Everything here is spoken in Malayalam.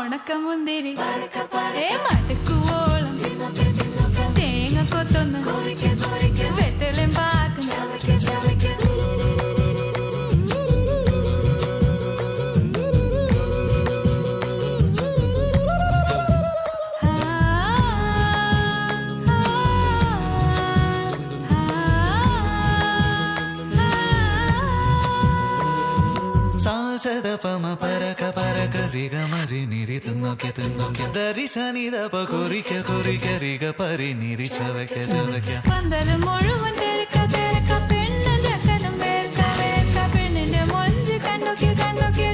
ഉണക്കമുന്തിരി മടുക്കുവോളം തേങ്ങ കൊത്തൊന്ന് വെത്തലും പാക്കും സാസദപമ പരക പരക റിഗ മരി നിരി തുന്നോക്കെ തുന്നോക്കെ ദരി സനിദപ കുറിക്ക കുറിക്ക റിഗ പരി നിരി ചവക്ക ചവക്ക പന്തലും മുഴുവൻ തിരക്ക തിരക്ക പെണ്ണും ചക്കനും വേർക്ക വേർക്ക പെണ്ണിന്റെ മൊഞ്ച് കണ്ടോക്കെ കണ്ടോക്കെ